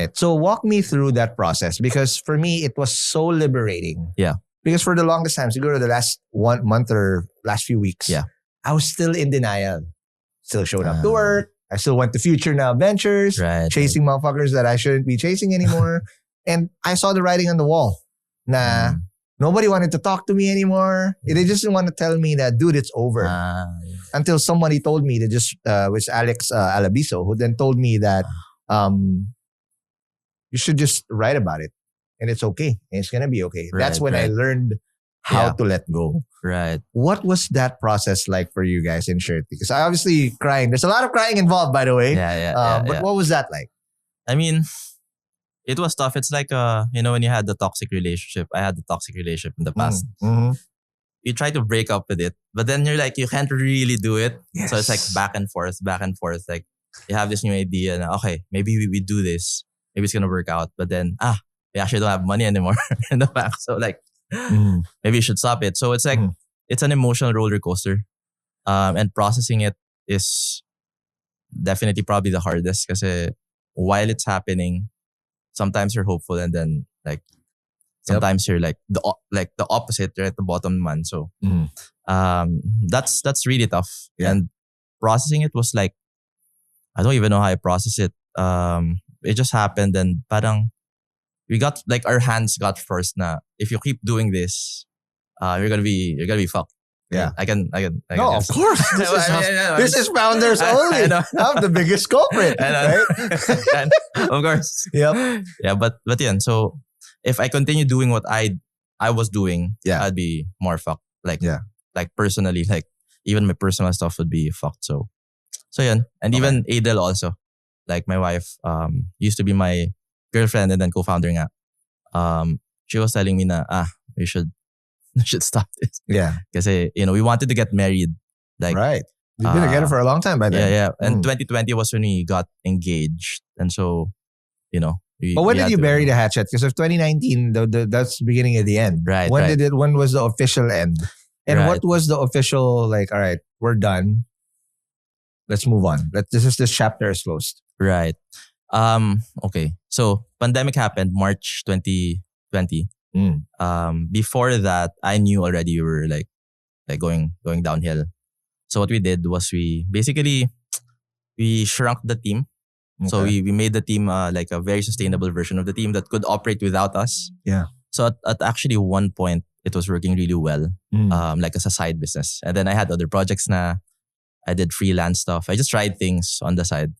Right. So walk me through that process, because for me, it was so liberating. Yeah. Because for the longest time, so go to the last 1 month or last few weeks, Yeah. I was still in denial. Still showed up to work. I still went to Future Now Ventures, chasing motherfuckers that I shouldn't be chasing anymore. And I saw the writing on the wall. Nobody wanted to talk to me anymore. They just didn't want to tell me that, dude, it's over. Until somebody told me that which Alex Alabiso, who then told me that you should just write about it. And it's okay. And it's going to be okay. That's when I learned how to let go. Right. What was that process like for you guys in Shirty? Because I obviously crying. There's a lot of crying involved, by the way. But what was that like? I mean, it was tough. It's like, when you had the toxic relationship. I had the toxic relationship in the past. You try to break up with it, but then you're like, you can't really do it. Yes. So it's like back and forth. Like you have this new idea. And okay, maybe we do this. Maybe it's going to work out. But then, we actually don't have money anymore in the back. So like, maybe you should stop it. So it's like, it's an emotional roller coaster. And processing it is definitely probably the hardest, because while it's happening, sometimes you're hopeful, and then like sometimes you're like the opposite, you're at the bottom man. So that's really tough. Yeah. And processing it was like, I don't even know how I process it. It just happened, and parang we got like our hands got forced na if you keep doing this, you're gonna be fucked. Yeah, I can. No, of course. This is founders only. I'm the biggest culprit, right? Of course. Yep. Yeah, but yeah. So if I continue doing what I was doing, I'd be more fucked. Like personally, like even my personal stuff would be fucked. So yeah, and even Adel also, like my wife, used to be my girlfriend and then co-founder nga. She was telling me na we should stop this. Yeah. Because we wanted to get married. Like, right. You've been together for a long time by then. Yeah. And 2020 was when we got engaged. And so, but when did you bury the hatchet? Because of 2019, that's the beginning of the end. Right. When was the official end? And what was the official, like, all right, we're done. Let's move on. This chapter is closed. Right. Okay. So pandemic happened March 2020. Before that, I knew already we were like going downhill. So what we did was we shrunk the team. Okay. So we made the team like a very sustainable version of the team that could operate without us. Yeah. So at actually one point, it was working really well, like as a side business. And then I had other projects na. I did freelance stuff. I just tried things on the side.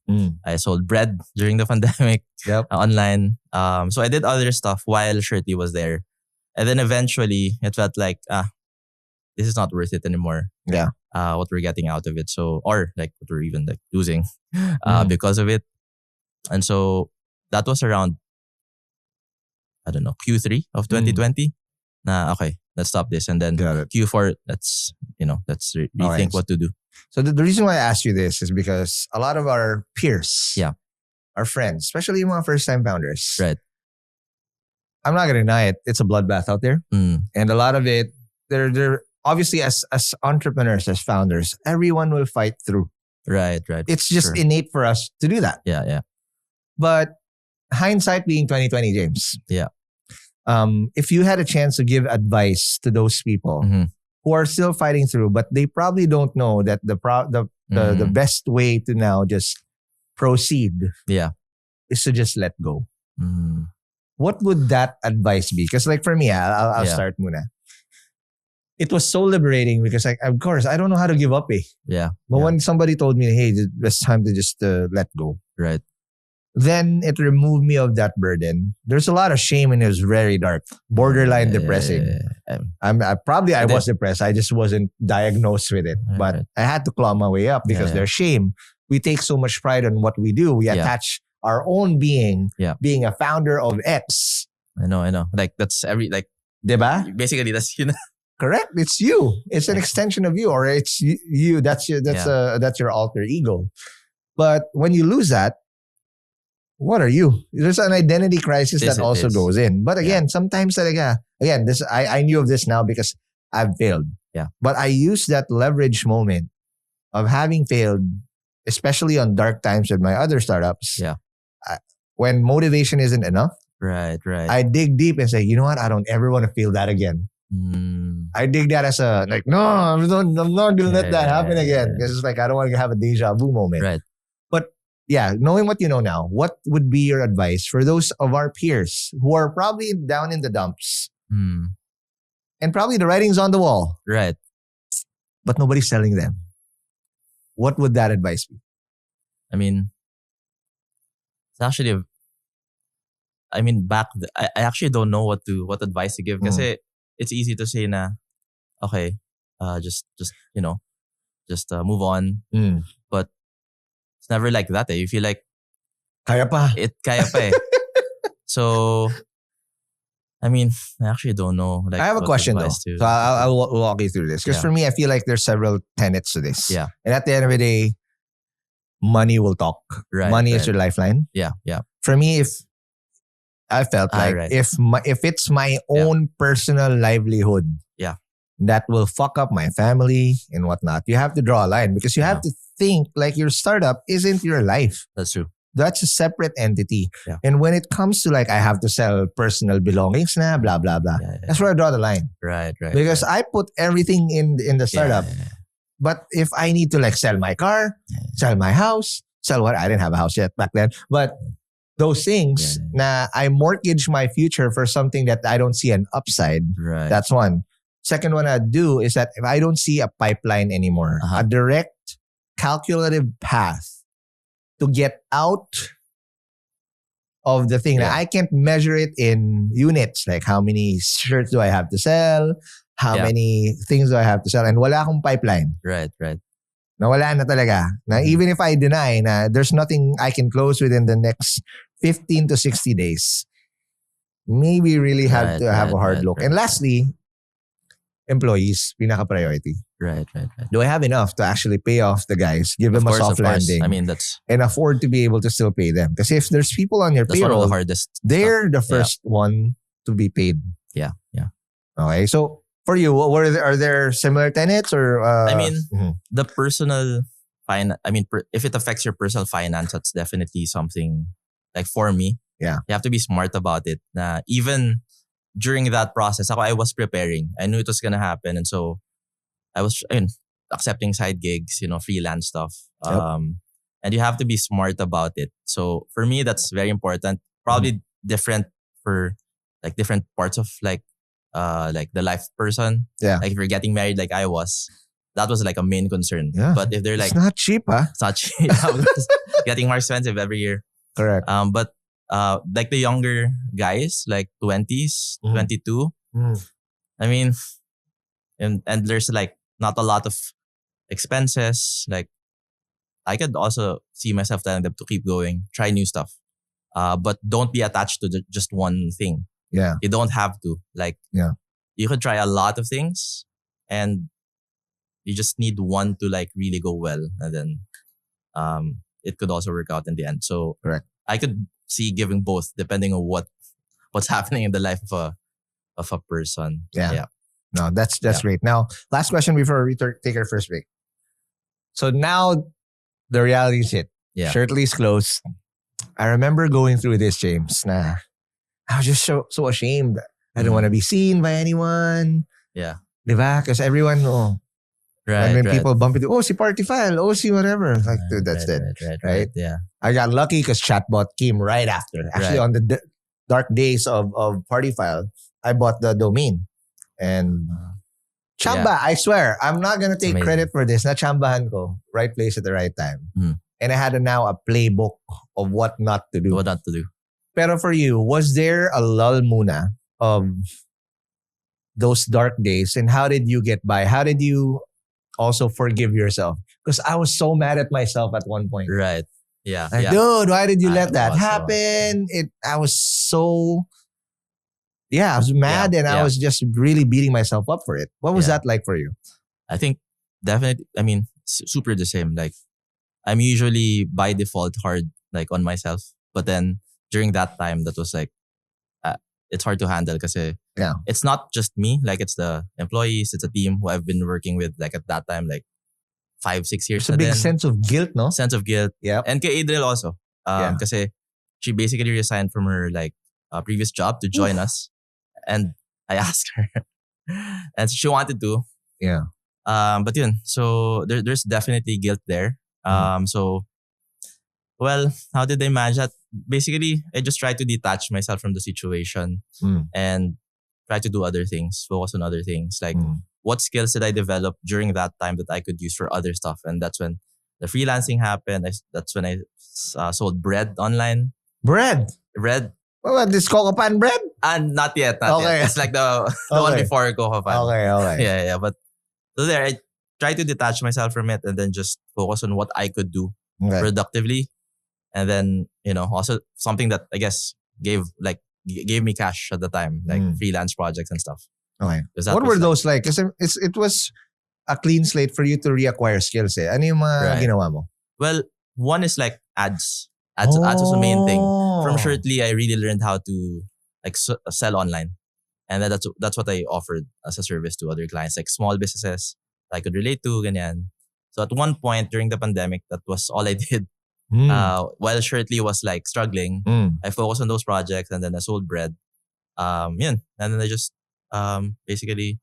I sold bread during the pandemic online. So I did other stuff while Shirty was there. And then eventually it felt like, this is not worth it anymore. Yeah. What we're getting out of it. So, or like what we're even like losing because of it. And so that was around, I don't know, Q3 of 2020. Okay, let's stop this. And then Q4, let's rethink what to do. So the reason why I asked you this is because a lot of our peers, our friends, especially mga first-time founders, right? I'm not gonna deny it. It's a bloodbath out there, and a lot of it, they're obviously as entrepreneurs, as founders, everyone will fight through. Right. It's just innate for us to do that. Yeah. But hindsight being 2020, James. Yeah. If you had a chance to give advice to those people who are still fighting through, but they probably don't know that the best way to now just proceed is to just let go. What would that advice be? Because like for me, I'll start muna. It was so liberating because of course, I don't know how to give up. Yeah. But when somebody told me, hey, it's time to just let go. Right. Then it removed me of that burden. There's a lot of shame and it was very dark, borderline depressing. I was depressed. I just wasn't diagnosed with it. But I had to claw my way up because there's shame. We take so much pride on what we do. We attach our own being a founder of X. I know. Like that's diba? Basically, that's Correct. It's you. It's an extension of you, or it's you. That's your alter ego. But when you lose that, what are you? There's an identity crisis that also goes in. But again, sometimes I knew of this now because I've failed. Yeah. But I used that leverage moment of having failed, especially on dark times with my other startups. Yeah. when motivation isn't enough, Right. I dig deep and say, you know what? I don't ever want to feel that again. I dig that as a like, no, I'm not gonna let that happen again. Because it's like I don't want to have a deja vu moment. Right. But yeah, knowing what you know now, what would be your advice for those of our peers who are probably down in the dumps and probably the writing's on the wall, Right. but nobody's selling them? What would that advice be? I mean, it's actually. I mean, I actually don't know what advice to give kasi it's easy to say na, okay, just move on. But it's never like that. You feel like kaya pa. Kaya pa eh. So, I mean, I actually don't know. Like, I have a question though. So I'll walk you through this. Because for me, I feel like there's several tenets to this. Yeah. And at the end of the day, money will talk. Right. Money is your lifeline. Yeah. For me, if I felt like if it's my own personal livelihood, that will fuck up my family and whatnot, you have to draw a line because you have to think like your startup isn't your life. That's true. That's a separate entity. Yeah. And when it comes to like I have to sell personal belongings na blah blah blah, that's where I draw the line. Right. Because I put everything in the startup. But if I need to like sell my car, sell my house, sell what I didn't have a house yet back then, but those things, na I mortgage my future for something that I don't see an upside. Right. That's one. Second one I'd do is that if I don't see a pipeline anymore, a direct calculative path to get out of the thing. Now, I can't measure it in units. Like how many shirts do I have to sell? How many things do I have to sell? And wala akong pipeline. Right. Nawala na talaga. Na even if I deny na there's nothing I can close within the next 15 to 60 days, maybe you really have to have a hard look. And lastly, employees, pinaka-priority. Right. Do I have enough to actually pay off the guys, give them a soft landing? I mean, that's... And afford to be able to still pay them. Because if there's people on your payroll, one of the hardest they're the first one to be paid. Yeah. Okay, so for you, are there similar tenets or? I mean, the personal if it affects your personal finance, that's definitely something like for me. Yeah, you have to be smart about it. Na even during that process, I was preparing. I knew it was gonna happen, and so I was accepting side gigs, freelance stuff. And you have to be smart about it. So for me, that's very important. Probably different for like different parts of like the life person. Yeah. Like if you're getting married like I was, that was like a main concern. Yeah. But if they're like... It's not cheap, huh? It's not cheap. Getting more expensive every year. Correct. But like the younger guys, like 20s, 22, I mean, and there's like not a lot of expenses. Like I could also see myself telling them to keep going, try new stuff. But don't be attached to just one thing. Yeah. You don't have to. Like, you could try a lot of things and you just need one to like really go well. And then it could also work out in the end. So correct. I could see giving both depending on what's happening in the life of a person. Yeah. No, that's great. Now, last question before we take our first break. So now the reality is hit. Yeah. Shirtless clothes. I remember going through this, James. I was just so ashamed. I don't want to be seen by anyone. Yeah. Diba? Because everyone, right, and when people bump into, si Party File, si whatever. Like, dude, that's it. Right? Yeah. I got lucky because Chatbot came right after. Actually, on the dark days of Party File, I bought the domain. And Chamba, I swear, I'm not going to take credit for this. Na chambahan ko. Right place at the right time. And I had now a playbook of what not to do. What not to do. Pero for you, was there a lull muna of those dark days? And how did you get by? How did you also forgive yourself? Because I was so mad at myself at one point. Right. Yeah. Like, dude, why did you let that happen? I was so... I was mad and I was just really beating myself up for it. What was that like for you? I think definitely, super the same. Like, I'm usually by default hard like on myself. But then during that time, that was like, it's hard to handle because it's not just me. Like, it's the employees, it's a team who I've been working with like at that time, like 5-6 years. It's a big sense of guilt, no? Sense of guilt. Yeah. And kay Adriel also. Kasi she basically resigned from her like previous job to join us, and I asked her, and she wanted to. Yeah. But yun, so there's definitely guilt there. So, well, how did I manage that? Basically, I just tried to detach myself from the situation and try to do other things, focus on other things. Like, what skills did I develop during that time that I could use for other stuff? And that's when the freelancing happened. That's when I sold bread online. Bread? What, this Coco Pan bread? And not yet. It's like the one before Coco Pan. Okay. Yeah. But so there, I tried to detach myself from it and then just focus on what I could do productively. And then, also something that I guess gave me cash at the time, like freelance projects and stuff. Okay. What were those like? Kasi it was a clean slate for you to reacquire skills eh. Ano yung mga ginawa mo? Well, one is like ads. Ads was the main thing. From Shirtly, I really learned how to like sell online. And then that's what I offered as a service to other clients, like small businesses that I could relate to, ganyan. So at one point during the pandemic, that was all I did. While Shirtly was like struggling, I focused on those projects and then I sold bread. Yun. And then I just basically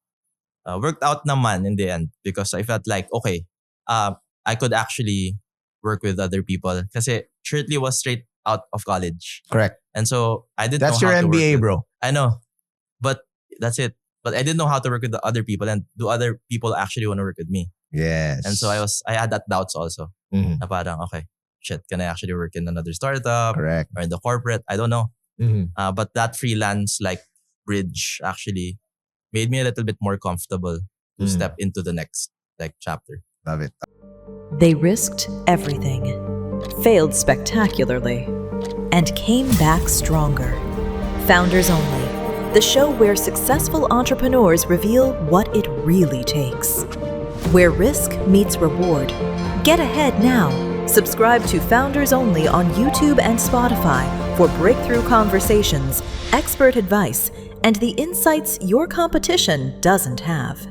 worked out naman in the end because I felt like, okay, I could actually work with other people. Kasi Shirtly was straight out of college. Correct. And so I didn't That's know how your to work MBA, with, bro. I know. But that's it. But I didn't know how to work with the other people and do other people actually want to work with me. Yes. And so I had that doubts also. Na parang, okay, shit, can I actually work in another startup? Correct. Or in the corporate? I don't know. But that freelance like bridge actually made me a little bit more comfortable to step into the next like chapter. Love it. They risked everything, failed spectacularly, and came back stronger. Founders Only, the show where successful entrepreneurs reveal what it really takes. Where risk meets reward. Get ahead now. Subscribe to Founders Only on YouTube and Spotify for breakthrough conversations, expert advice, and the insights your competition doesn't have.